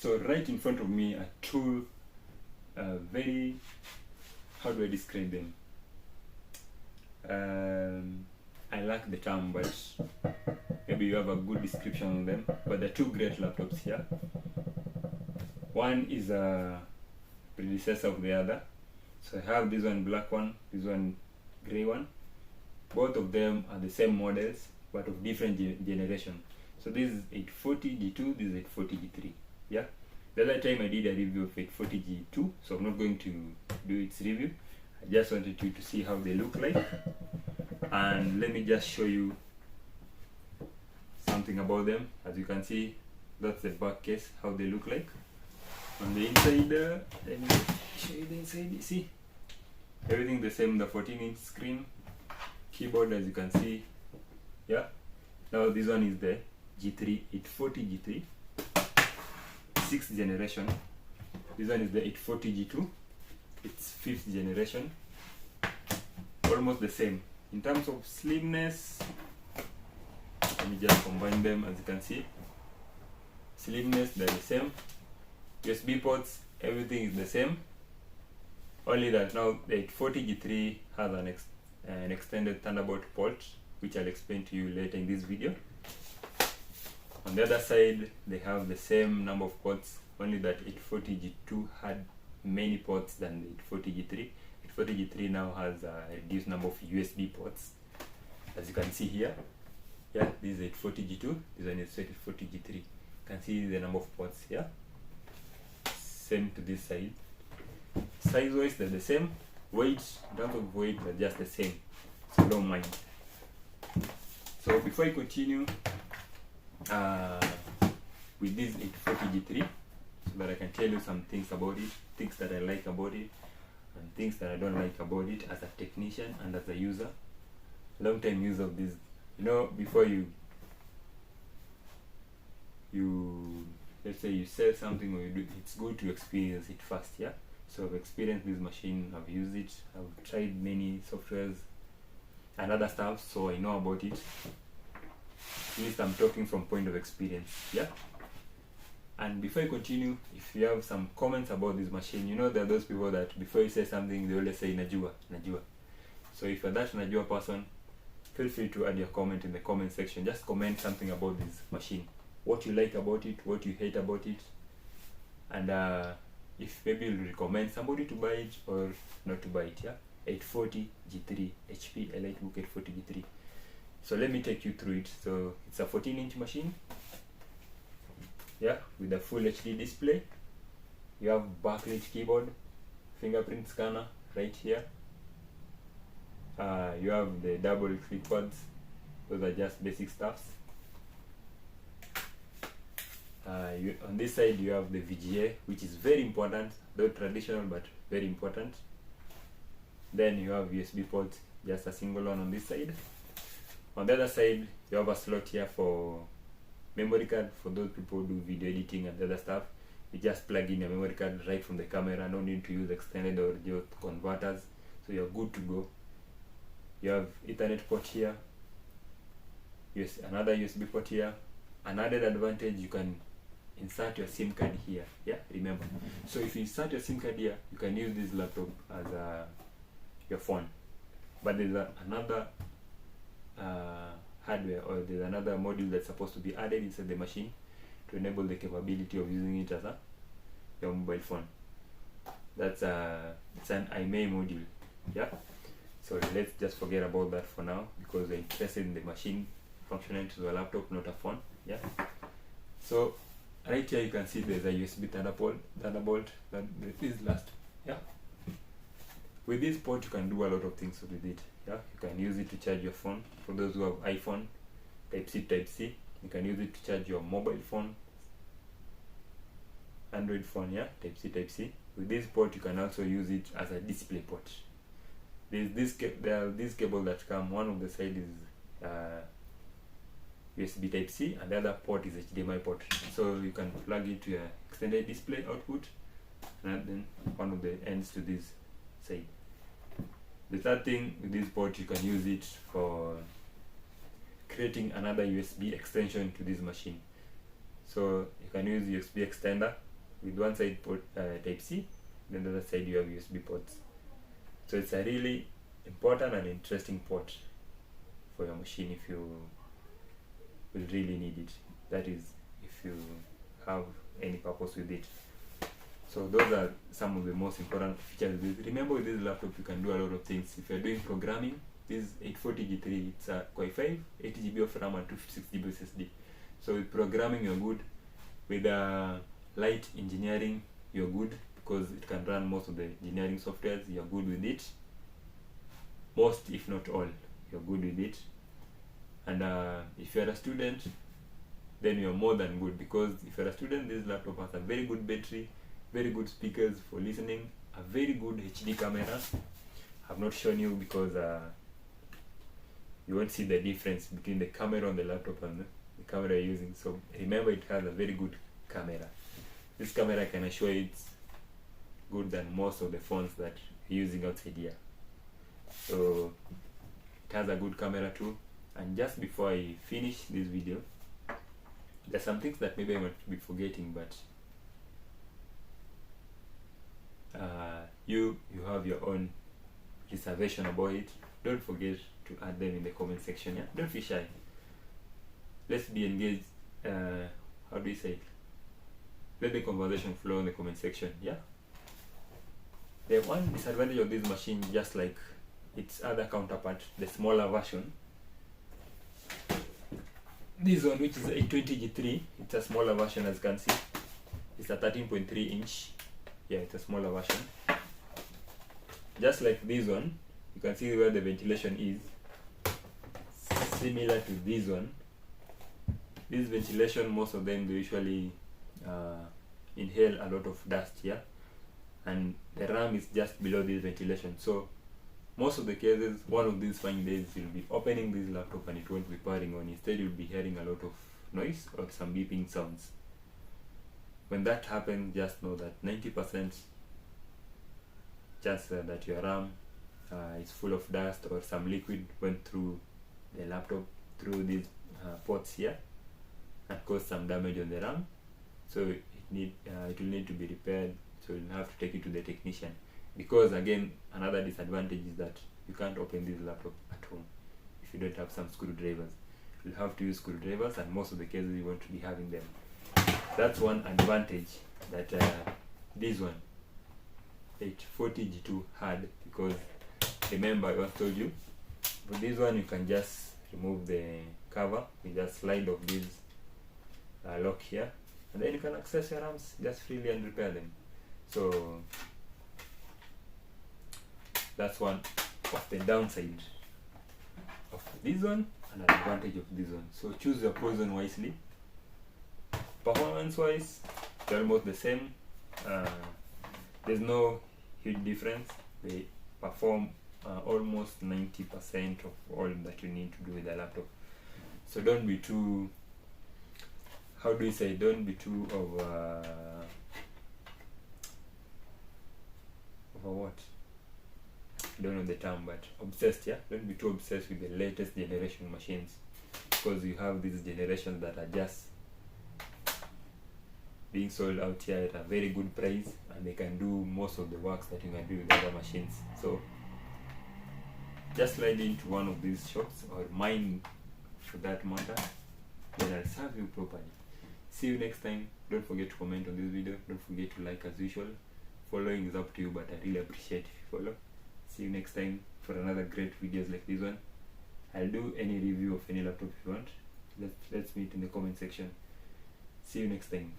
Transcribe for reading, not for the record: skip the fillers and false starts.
So right in front of me are two very, how do I describe them? I lack the term, but maybe you have a good description on them. But they're two great laptops here. One is a predecessor of the other. So I have this one black one, this one gray one. Both of them are the same models, but of different generation. So this is 840G2, this is 840G3. Yeah. The other time I did a review of 840G2, so I'm not going to do its review. I just wanted you to see how they look like. And let me just show you something about them. As you can see, that's the back case, how they look like. On the inside, let me show you the inside. You see, everything the same, the 14-inch screen, keyboard, as you can see. Yeah. Now this one is the G3, 840G3, 6th generation. This one is the 840G2, it's 5th generation. Almost the same. In terms of slimness, let me just combine them. As you can see, slimness, they're the same. USB ports, everything is the same. Only that now the 840G3 has an extended Thunderbolt port, which I'll explain to you later in this video. On the other side, they have the same number of ports, only that 840G2 had many ports than the 840G3. 840G3 now has a reduced number of USB ports, as you can see here. Yeah, this is 840G2, this one is 840G3. You can see the number of ports here. Same to this side. Size-wise, they're the same. Weight, in terms of weight, they're just the same. So don't mind. So before I continue with this 840G3, so that I can tell you some things about it, things that I like about it, and things that I don't like about it as a technician and as a user, long time user of this. You know, before you let's say you sell something or you do, it's good to experience it first. Yeah. So I've experienced this machine, I've used it, I've tried many softwares and other stuff, so I know about it. At least I'm talking from point of experience. Yeah. And before I continue, if you have some comments about this machine, you know there are those people that before you say something, they always say Najua, Najua. So if you're that Najua person, feel free to add your comment in the comment section. Just comment something about this machine. What you like about it, what you hate about it. And if maybe you'll recommend somebody to buy it or not to buy it. Yeah. 840G3, HP elitebook 840G3. So let me take you through it. So it's a 14-inch machine. Yeah, with a full HD display. You have backlit keyboard, fingerprint scanner right here. You have the double click pads. Those are just basic stuffs. On this side you have the VGA, which is very important, though traditional but very important. Then you have USB ports, just a single one on this side. On the other side you have a slot here for memory card. For those people who do video editing and other stuff, you just plug in your memory card right from the camera, no need to use extended audio converters, so you're good to go. You have Ethernet port here, yes, another USB port here. An added advantage, you can insert your SIM card here. Yeah, remember. So if you insert your SIM card here, you can use this laptop as your phone. But there's another hardware, or there's another module that's supposed to be added inside the machine to enable the capability of using it as your mobile phone. That's it's an IMEI module. Yeah. So let's just forget about that for now, because we're interested in the machine functioning to a laptop, not a phone. Yeah. So right here you can see there's a USB Thunderbolt that is last. Yeah. With this port you can do a lot of things with it. Yeah. You can use it to charge your phone. For those who have iPhone, Type C. You can use it to charge your mobile phone, Android phone. Yeah, Type C. With this port you can also use it as a display port. There are these cables that come. One of the side is USB Type C, and the other port is HDMI port. So you can plug it to your extended display output, and then one of the ends to this side. The third thing with this port, you can use it for creating another USB extension to this machine. So you can use USB extender with one side port type C, then the other side you have USB ports. So it's a really important and interesting port for your machine if you will really need it. That is, if you have any purpose with it. So those are some of the most important features. Remember, with this laptop you can do a lot of things. If you're doing programming, this 840G3, it's a Core i5, 8GB of RAM and 256GB SSD. So with programming you're good. With light engineering you're good, because it can run most of the engineering softwares. You're good with it. Most, if not all, you're good with it. And if you're a student, then you're more than good, because if you're a student, this laptop has a very good battery, very good speakers for listening, a very good HD camera. I've not shown you because you won't see the difference between the camera on the laptop and the camera you're using. So remember, it has a very good camera. This camera, I can assure you, it's good than most of the phones that you're using outside here. So it has a good camera too. And just before I finish this video, there's some things that maybe I might be forgetting, but you have your own reservation about it. Don't forget to add them in the comment section. Yeah, don't be shy. Let's be engaged. How do you say it? Let the conversation flow in the comment section. Yeah. The one disadvantage of this machine, just like its other counterpart, the smaller version, this one, which is 820G3, it's a smaller version, as you can see. It's a 13.3 inch. Yeah, it's a smaller version. Just like this one, you can see where the ventilation is similar to this one. This ventilation, most of them, they usually inhale a lot of dust here, and the RAM is just below this ventilation. So most of the cases, one of these fine days, you'll be opening this laptop and it won't be powering on. Instead, you'll be hearing a lot of noise or some beeping sounds. When that happens, just know that 90% chance that your RAM is full of dust, or some liquid went through the laptop through these ports here and caused some damage on the RAM. So it will need to be repaired. So you'll have to take it to the technician. Because again, another disadvantage is that you can't open this laptop at home if you don't have some screwdrivers. You'll have to use screwdrivers, and most of the cases you want to be having them. That's one advantage that this one 840G2 had, because remember, I once told you, for this one you can just remove the cover. You just slide off this lock here, and then you can access your RAMs just freely and repair them. So that's one of the downside of this one and an advantage of this one. So choose your poison wisely. Performance wise, they're almost the same. There's no huge difference. They perform almost 90% of all that you need to do with the laptop. So don't be too, how do you say, don't be too over what? I don't know the term, but obsessed. Yeah, don't be too obsessed with the latest generation machines, because you have these generations that are just being sold out here at a very good price, and they can do most of the works that you can do with other machines. So just slide into one of these shops, or mine for that matter, then I'll serve you properly. See you next time. Don't forget to comment on this video. Don't forget to like as usual. Following is up to you, but I really appreciate if you follow. See you next time for another great videos like this one. I'll do any review of any laptop if you want. Let's meet in the comment section. See you next time.